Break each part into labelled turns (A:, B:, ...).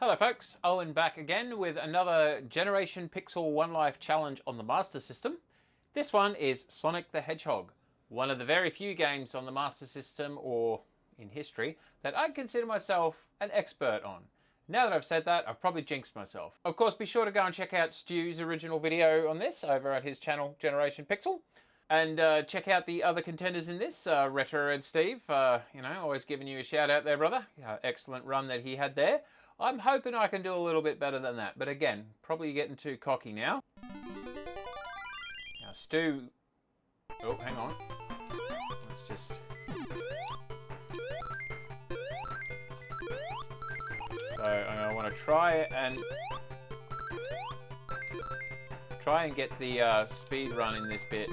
A: Hello folks, Owen back again with another Generation Pixel One Life challenge on the Master System. This one is Sonic the Hedgehog, one of the very few games on the Master System, or in history, that I'd consider myself an expert on. Now that I've said that, I've probably jinxed myself. Of course, be sure to go and check out Stu's original video on this over at his channel, Generation Pixel. And check out the other contenders in this, Retro and Steve, always giving you a shout out there, brother. Excellent run that he had there. I'm hoping I can do a little bit better than that, but again, probably getting too cocky now. Now, Stu... Oh, hang on. Let's just... So, I want to try and get the speed run in this bit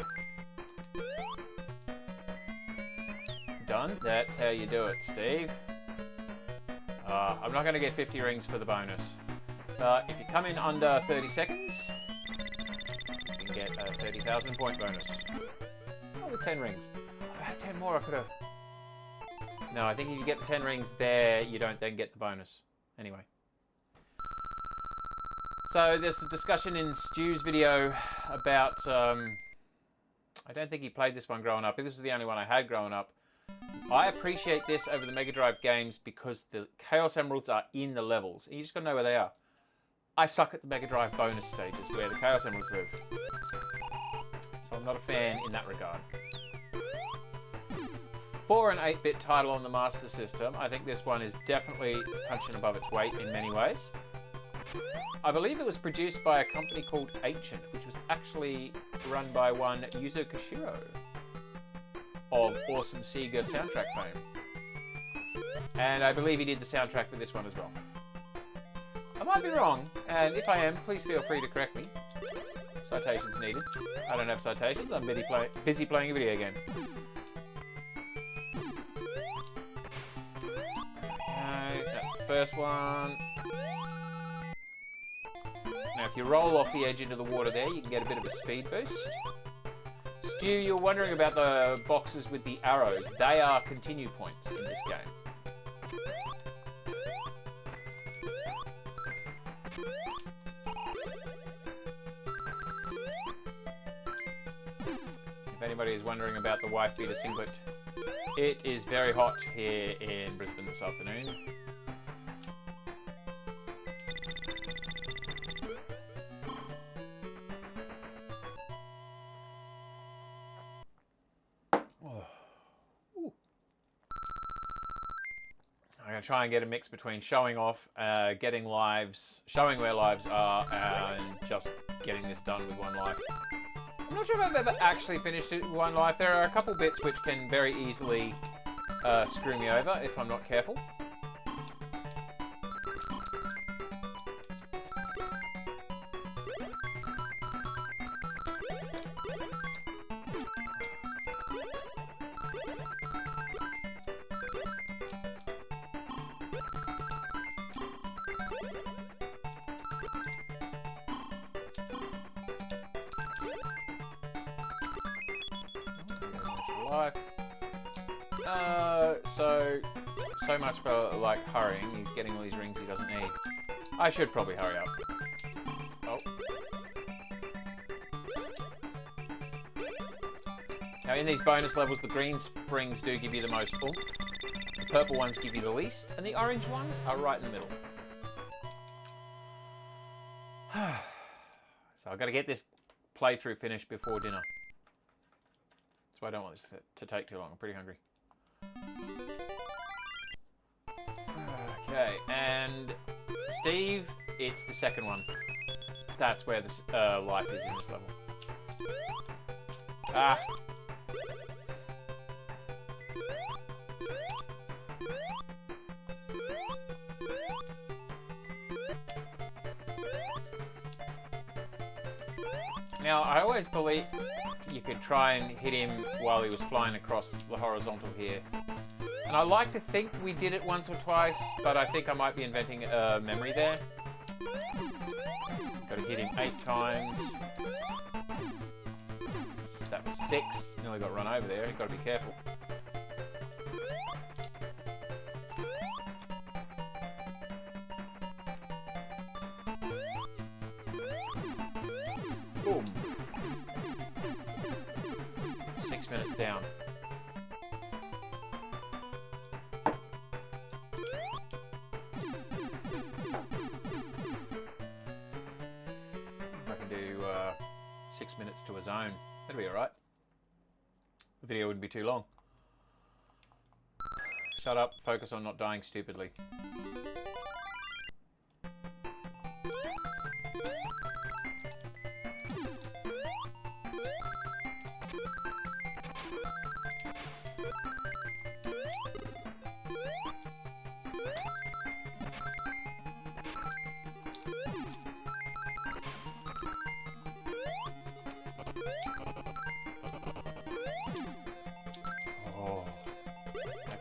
A: done. That's how you do it, Steve. I'm not going to get 50 rings for the bonus. If you come in under 30 seconds, you can get a 30,000 point bonus. Oh, with 10 rings. If I had 10 more, I could have... No, I think if you get the 10 rings there, you don't then get the bonus. Anyway. So there's a discussion in Stu's video about... I don't think he played this one growing up. This was the only one I had growing up. I appreciate this over the Mega Drive games because the Chaos Emeralds are in the levels. You just gotta know where they are. I suck at the Mega Drive bonus stages where the Chaos Emeralds live. So I'm not a fan in that regard. For an 8-bit title on the Master System, I think this one is definitely punching above its weight in many ways. I believe it was produced by a company called Ancient, which was actually run by one Yuzo Koshiro of awesome Sega soundtrack fame. And I believe he did the soundtrack for this one as well. I might be wrong, and if I am, please feel free to correct me. Citations needed. I don't have citations, I'm busy playing a video game. Okay, that's the first one. Now if you roll off the edge into the water there, you can get a bit of a speed boost. Stu, you're wondering about the boxes with the arrows. They are continue points in this game. If anybody is wondering about the wife beater singlet, it is very hot here in Brisbane this afternoon. I'm going to try and get a mix between showing off, getting lives, showing where lives are, and just getting this done with one life. I'm not sure if I've ever actually finished it with one life. There are a couple bits which can very easily screw me over if I'm not careful. Life. So much for like hurrying. He's getting all these rings he doesn't need. I should probably hurry up. Oh. Now in these bonus levels, the green springs do give you the most oomph. The purple ones give you the least, and the orange ones are right in the middle. So I've got to get this playthrough finished before dinner. That's why I don't want this to take too long. I'm pretty hungry. Okay, and Steve, it's the second one. That's where this life is in this level. Ah. Now, I always believe you could try and hit him while he was flying across the horizontal here. And I like to think we did it once or twice, but I think I might be inventing a memory there. Got to hit him 8 times. That was 6. Nearly got run over there. You've got to be careful. Boom. 6 minutes down. I can do 6 minutes to a zone. That'd be alright. The video wouldn't be too long. Shut up, focus on not dying stupidly.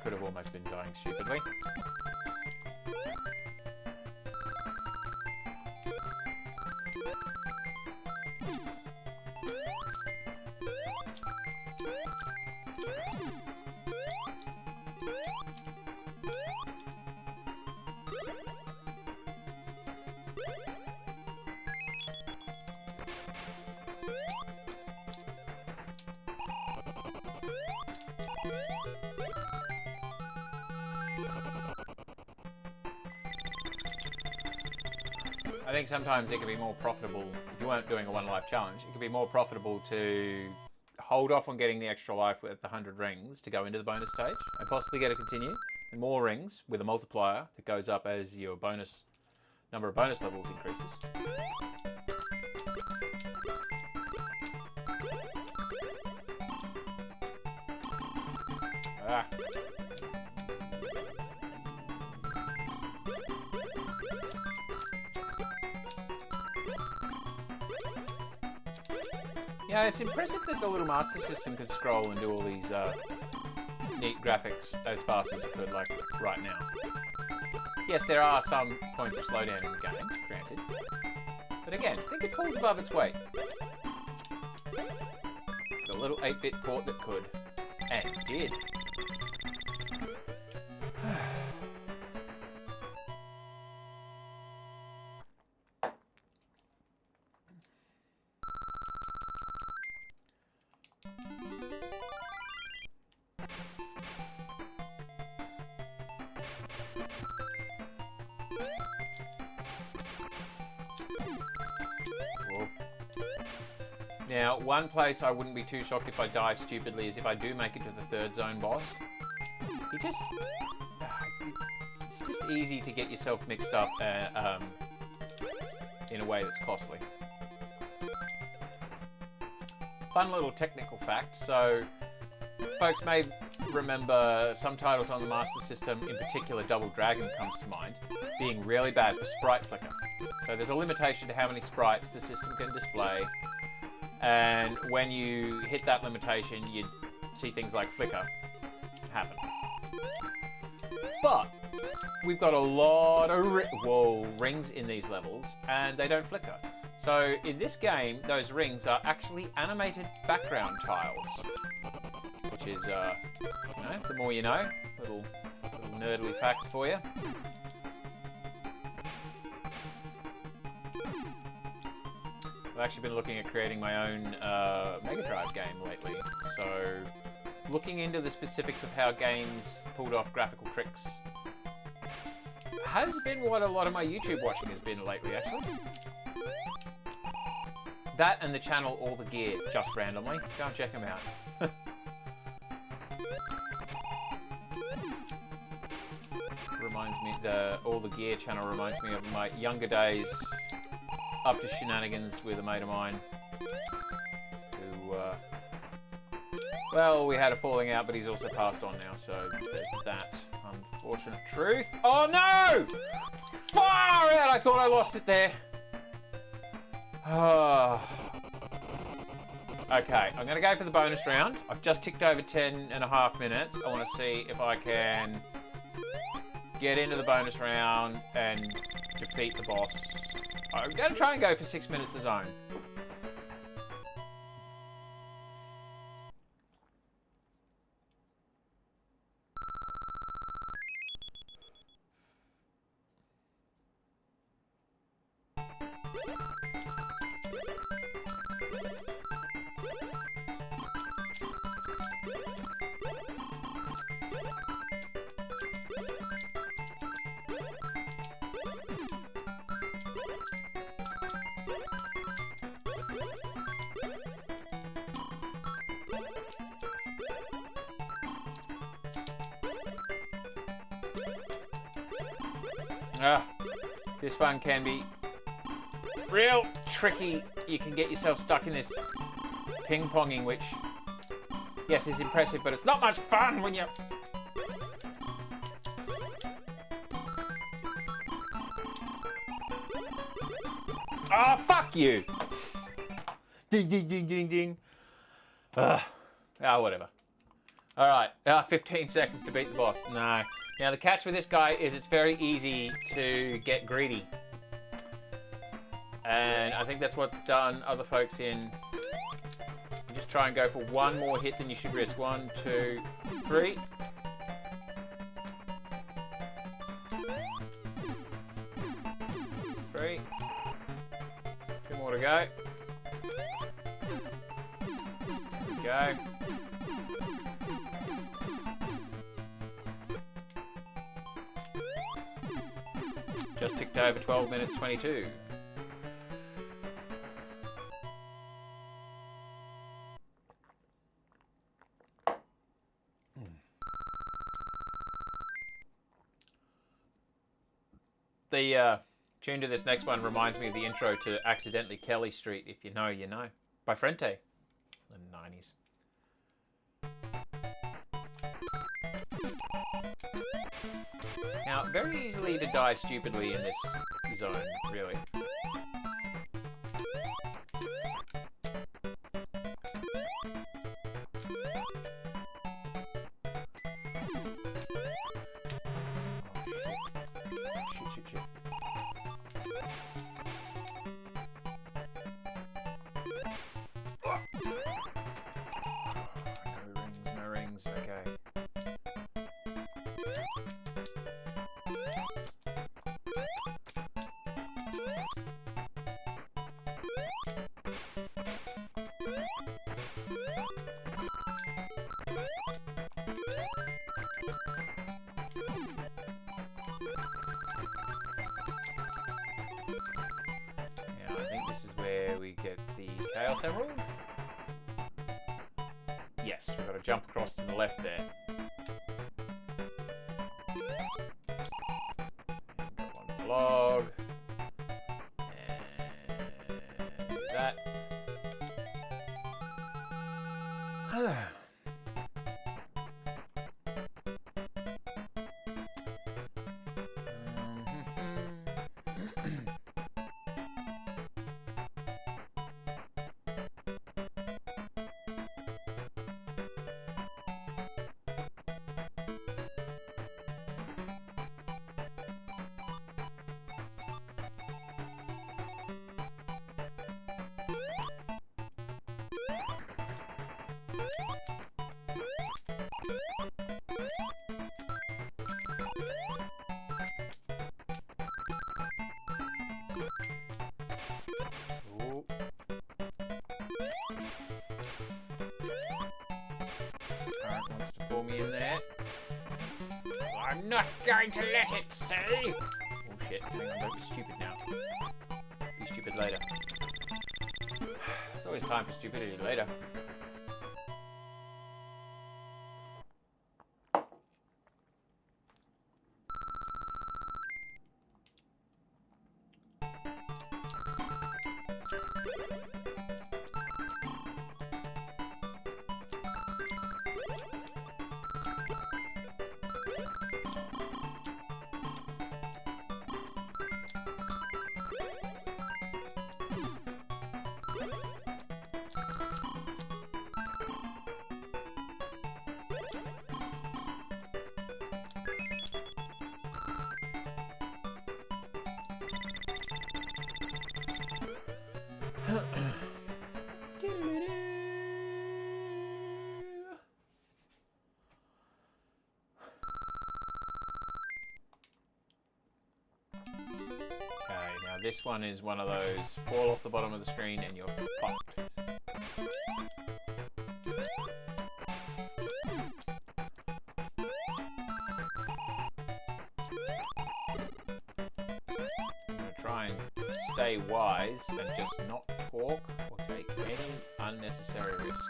A: Could have almost been dying stupidly. I think sometimes it can be more profitable, if you weren't doing a one life challenge, it could be more profitable to hold off on getting the extra life with the 100 rings to go into the bonus stage and possibly get a continue, and more rings with a multiplier that goes up as your bonus number of bonus levels increases. Ah. Yeah, it's impressive that the little Master System could scroll and do all these neat graphics as fast as it could, like right now. Yes, there are some points of slowdown in the game, granted. But again, I think it pulls above its weight. The little 8-bit port that could. And did. Now, one place I wouldn't be too shocked if I die stupidly is if I do make it to the third zone boss. It's just easy to get yourself mixed up in a way that's costly. Fun little technical fact. So, folks may remember some titles on the Master System, in particular Double Dragon comes to mind, being really bad for sprite flicker. So there's a limitation to how many sprites the system can display. And when you hit that limitation, you see things like flicker happen. But we've got a lot of rings in these levels, and they don't flicker. So in this game, those rings are actually animated background tiles, which is, you know, the more you know. Little nerdly facts for you. I've actually been looking at creating my own Mega Drive game lately, so looking into the specifics of how games pulled off graphical tricks has been what a lot of my YouTube watching has been lately, actually. That and the channel All the Gear, just randomly. Go and check them out. Reminds me, the All the Gear channel reminds me of my younger days up to shenanigans with a mate of mine who, well, we had a falling out, but he's also passed on now, so there's that unfortunate truth. Oh no! Far out! I thought I lost it there. Okay, I'm going to go for the bonus round. I've just ticked over 10.5 minutes. I want to see if I can get into the bonus round and defeat the boss. I'm going to try and go for 6 minutes a zone. This one can be real tricky. You can get yourself stuck in this ping-ponging, which, yes, is impressive, but it's not much fun when you... Oh, fuck you! Ding, ding, ding, ding, ding. Whatever. Alright, 15 seconds to beat the boss. No. Now, the catch with this guy is it's very easy to get greedy. And I think that's what's done other folks in. You just try and go for one more hit than you should risk. 1, 2, 3. Three. 2 more to go. Go. Just ticked over 12 minutes 22. The tune to this next one reminds me of the intro to Accidentally Kelly Street, If You Know, You Know, by Frente in the 90s. Now, very easily to die stupidly in this zone, really. Shit. No rings, okay. Chaos Emerald? Yes, we've got to jump across to the left there. Got one log. And do that. I'm not going to let it, see? Oh shit, hang on, don't be stupid now. Be stupid later. There's always time for stupidity later. This one is one of those fall off the bottom of the screen and you're fucked. I'm going to try and stay wise and just not talk or take any unnecessary risks.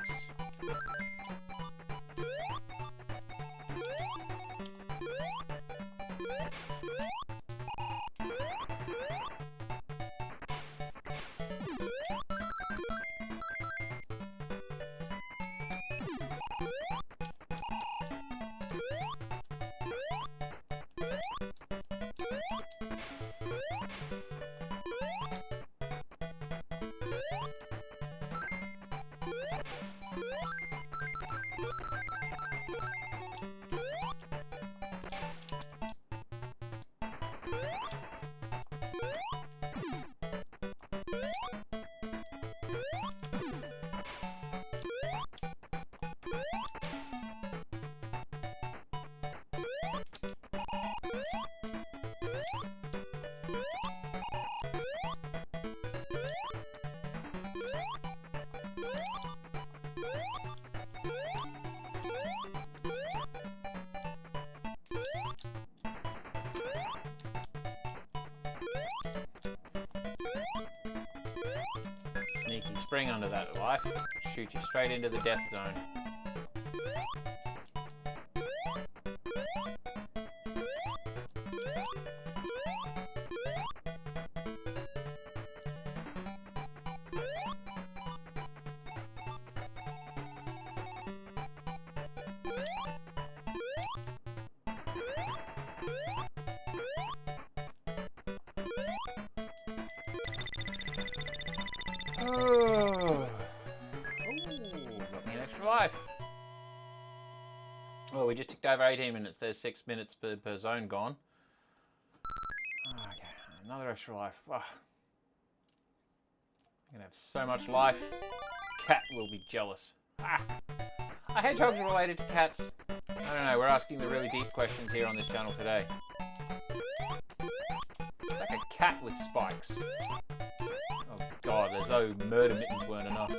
A: spring under that life. Shoot you straight into the death zone. Oh. Ooh, got me an extra life. Well, we just ticked over 18 minutes. There's 6 minutes per zone gone. Okay, another extra life. Oh. I'm gonna have so much life. Cat will be jealous. Ah. Are hedgehogs related to cats? I don't know. We're asking the really deep questions here on this channel today. It's like a cat with spikes. Oh god, as though murder mittens weren't enough.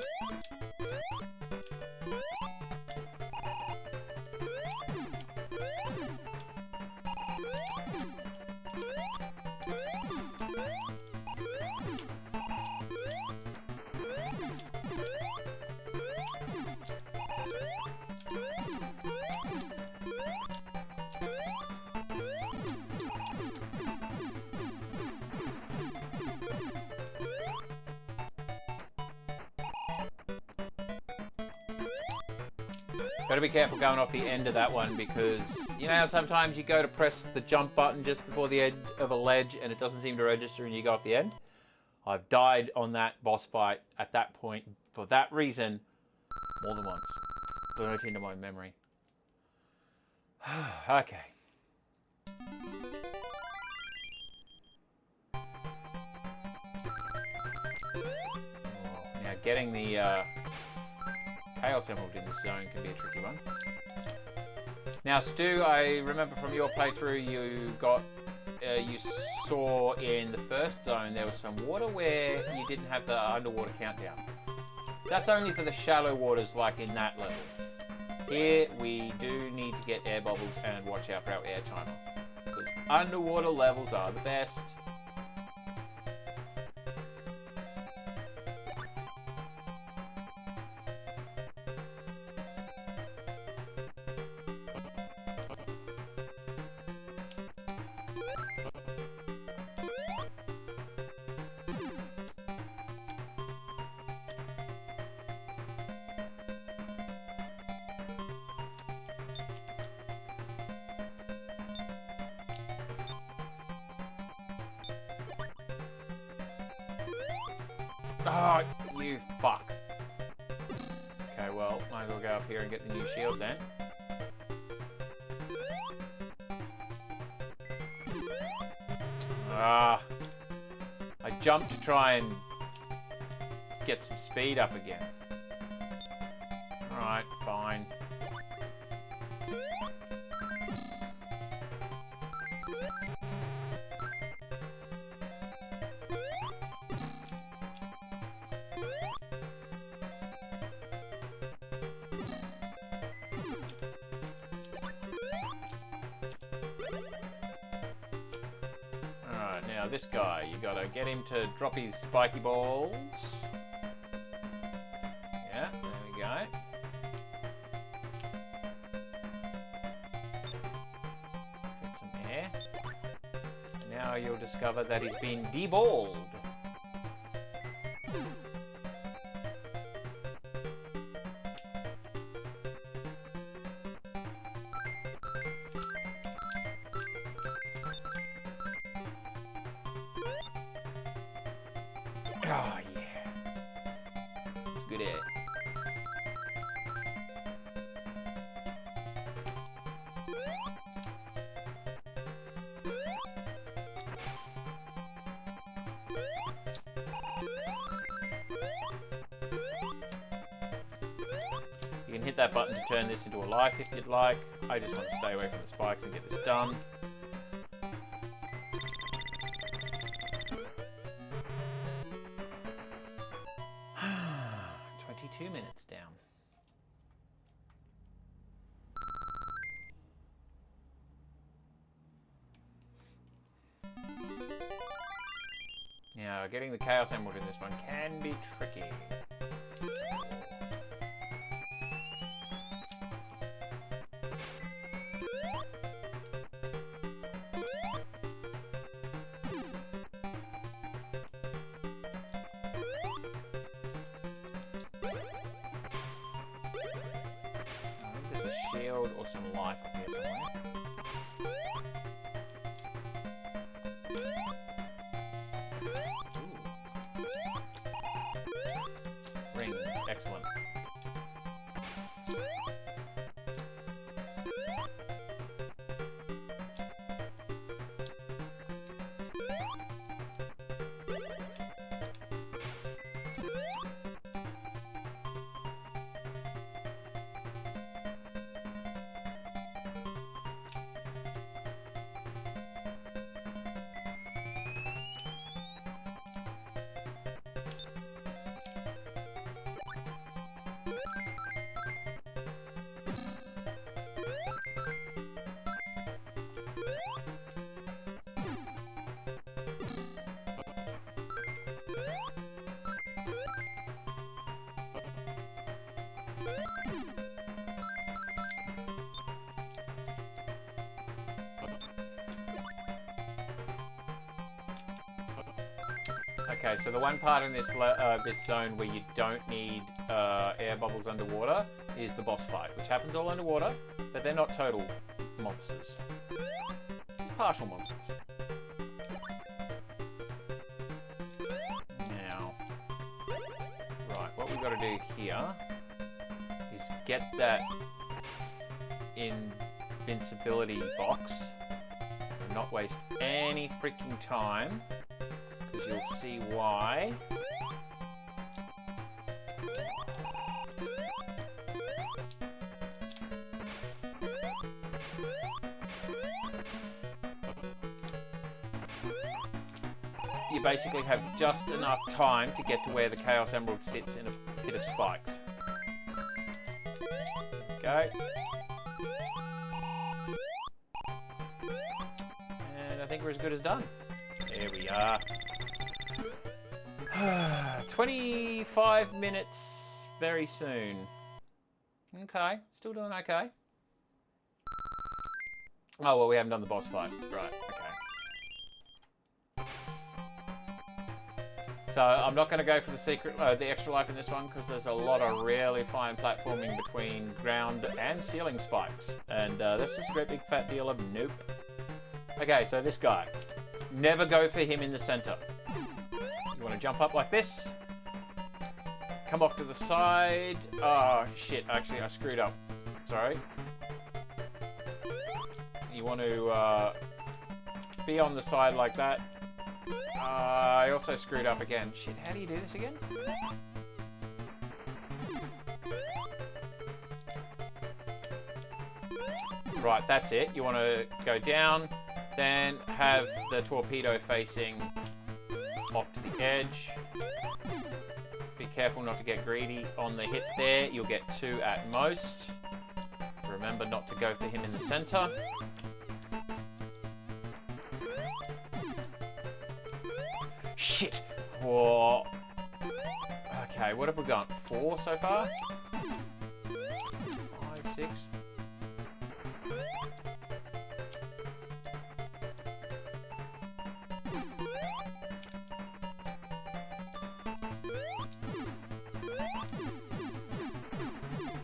A: Gotta be careful going off the end of that one because, you know how sometimes you go to press the jump button just before the edge of a ledge and it doesn't seem to register and you go off the end? I've died on that boss fight at that point for that reason more than once. Burnt into my memory. Okay. Now getting the Chaos Emerald in this zone can be a tricky one. Now, Stu, I remember from your playthrough you saw in the first zone there was some water where you didn't have the underwater countdown. That's only for the shallow waters like in that level. Here we do need to get air bubbles and watch out for our air timer. Because underwater levels are the best. Oh, you fuck. Okay, well, might as well go up here and get the new shield then. Ah. I jumped to try and get some speed up again. Alright, fine. Now this guy, you gotta get him to drop his spiky balls. Yeah, there we go. Get some air. Now you'll discover that he's been deballed. Oh, yeah. It's good air. You can hit that button to turn this into a life if you'd like. I just want to stay away from the spikes and get this done. Minutes down. Now, getting the Chaos Emerald in this one can be tricky. There's a shield or some life up here somewhere. Rings, excellent. Okay, so the one part in this this zone where you don't need air bubbles underwater is the boss fight, which happens all underwater, but they're not total monsters. Partial monsters. Now, right, what we've got to do here is get that invincibility box and not waste any freaking time. You'll see why. You basically have just enough time to get to where the Chaos Emerald sits in a pit of spikes. Okay. And I think we're as good as done. There we are. 25 minutes very soon. Okay, still doing okay. Oh, well, we haven't done the boss fight. Right, okay. So, I'm not going to go for the secret, the extra life in this one, because there's a lot of really fine platforming between ground and ceiling spikes. And that's just a great big fat deal of nope. Okay, so this guy. Never go for him in the center. You want to jump up like this. Come off to the side. Oh, shit. Actually, I screwed up. Sorry. You want to be on the side like that. I also screwed up again. Shit, how do you do this again? Right, that's it. You want to go down, then have the torpedo facing off to the edge. Be careful not to get greedy on the hits there. You'll get 2 at most. Remember not to go for him in the center. Shit! Whoa. Okay, what have we got? 4 so far? 5, 6.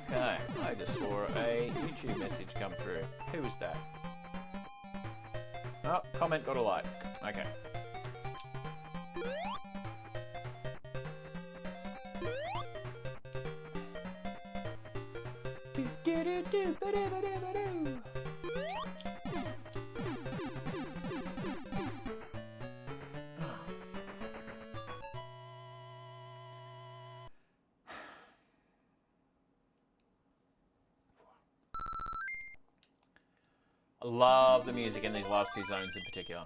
A: Okay, I just saw a YouTube message come through. Who was that? Oh, comment got a like. Okay. I love the music in these last 2 zones in particular.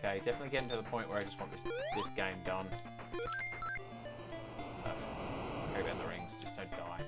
A: Okay, definitely getting to the point where I just want this game done. Go down the rings, just don't die.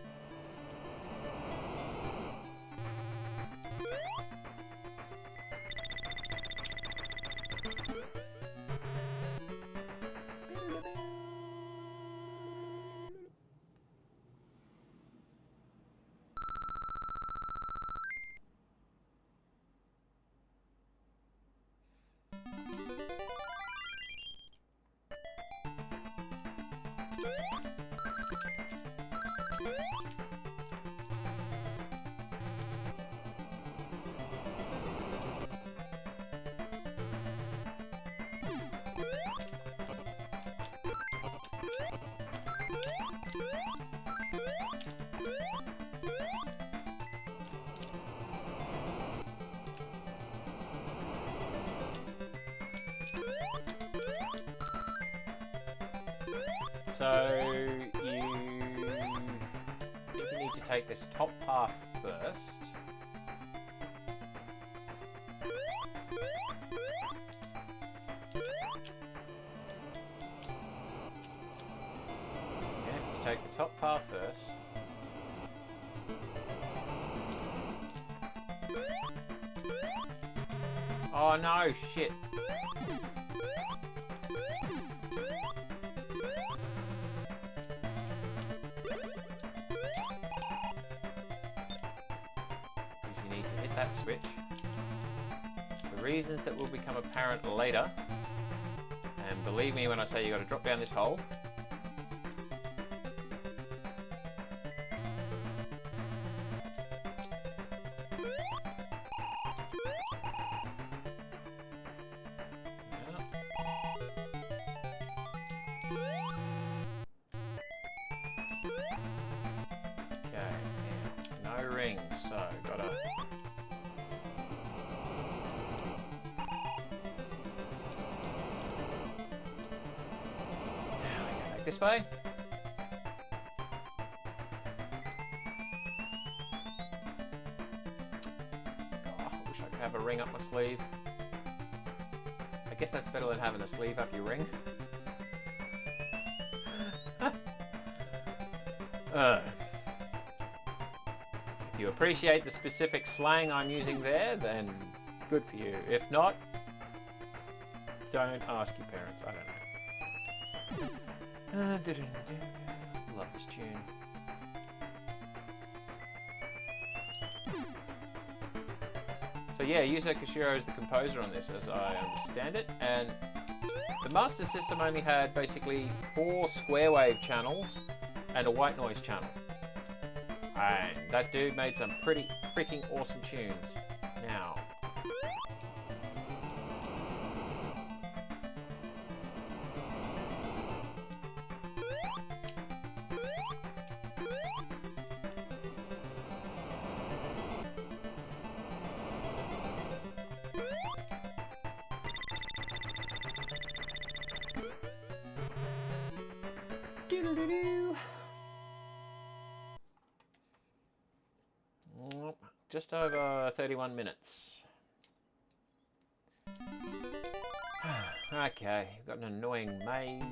A: So you need to take this top path first. Yeah, you take the top path first. Oh no, shit. That switch for reasons that will become apparent later, and believe me when I say you got to drop down this hole. Okay, now no rings, so gotta. This way. Oh, I wish I could have a ring up my sleeve. I guess that's better than having a sleeve up your ring. If you appreciate the specific slang I'm using there, then good for you. If not, don't ask your parents. I don't know. Love this tune. So yeah, Yuzo Koshiro is the composer on this, as I understand it, and the Master System only had basically 4 square wave channels and a white noise channel. And that dude made some pretty freaking awesome tunes. Now, just over 31 minutes. Okay, we've got an annoying maze.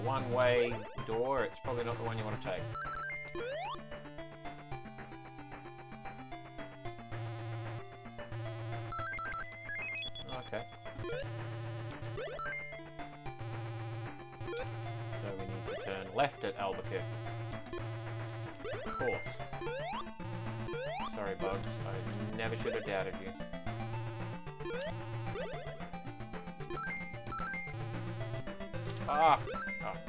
A: One-way door, it's probably not the one you want to take. Okay. So we need to turn left at Albuquerque. Of course. Sorry, Bugs. I never should have doubted you. Ah! Oh, okay,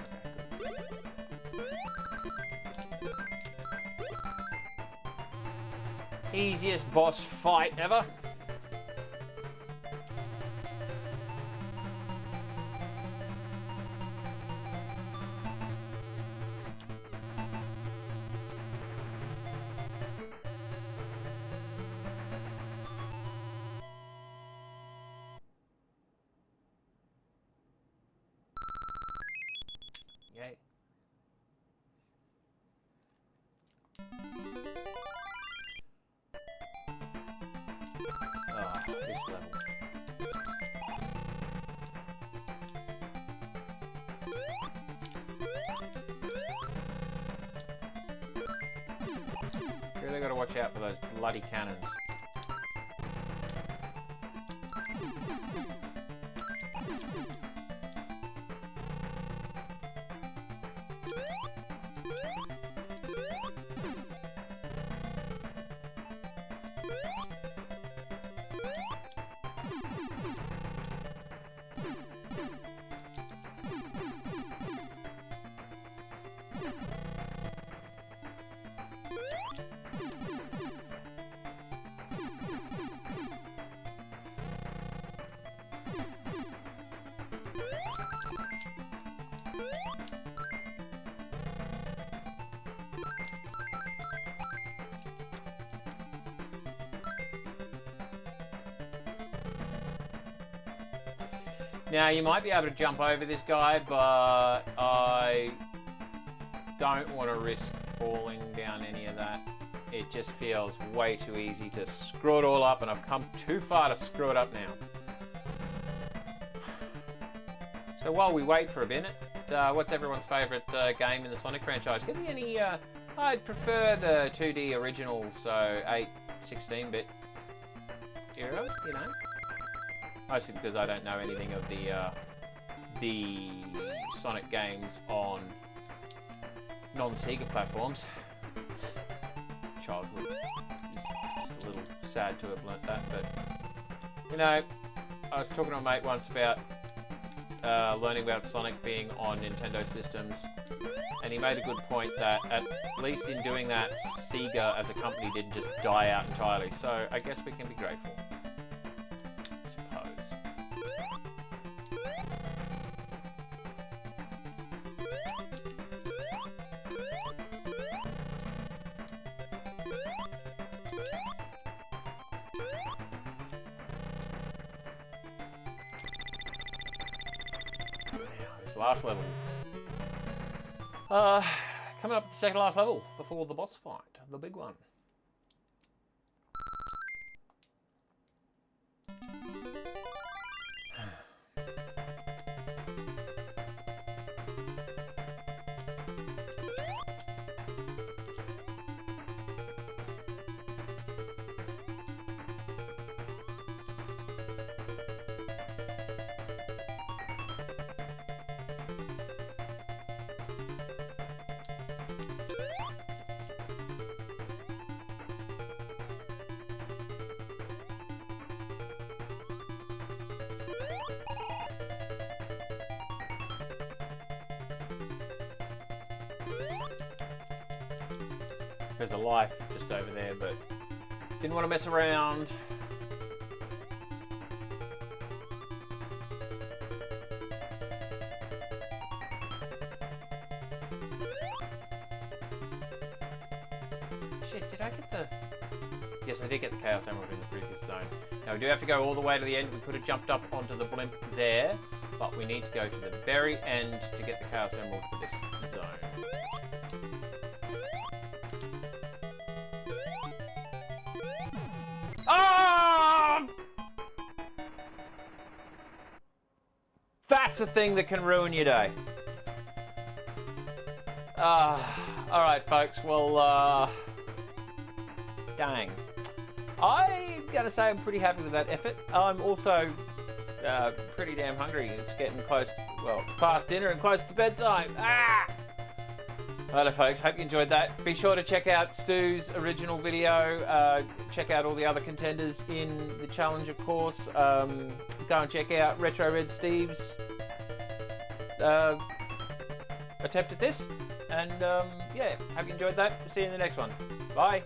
A: good. Easiest boss fight ever. Really got to watch out for those bloody cannons. Now, you might be able to jump over this guy, but I don't want to risk falling down any of that. It just feels way too easy to screw it all up, and I've come too far to screw it up now. So while we wait for a minute, what's everyone's favourite game in the Sonic franchise? Give me any... I'd prefer the 2D originals, so 8, 16-bit era, you know? Mostly because I don't know anything of the Sonic games on non-Sega platforms. Childhood. It's just a little sad to have learnt that, but you know, I was talking to a mate once about learning about Sonic being on Nintendo systems, and he made a good point that at least in doing that, Sega as a company didn't just die out entirely. So I guess we can be grateful. Last level. Coming up to the second last level before the boss fight, the big one. There's a life just over there, but didn't want to mess around. Shit, did I get the... Yes, I did get the Chaos Emerald in the previous zone. Now we do have to go all the way to the end. We could have jumped up onto the blimp there, but we need to go to the very end to get the Chaos Emerald for this zone. That's a thing that can ruin your day. Alright folks, well, dang. I'm gonna say I'm pretty happy with that effort. I'm also pretty damn hungry. It's getting close, well, it's past dinner and close to bedtime. Righto folks, hope you enjoyed that. Be sure to check out Stu's original video. Check out all the other contenders in the challenge, of course. Go and check out Retro Red Steve's attempt at this. And yeah, hope you enjoyed that. See you in the next one. Bye.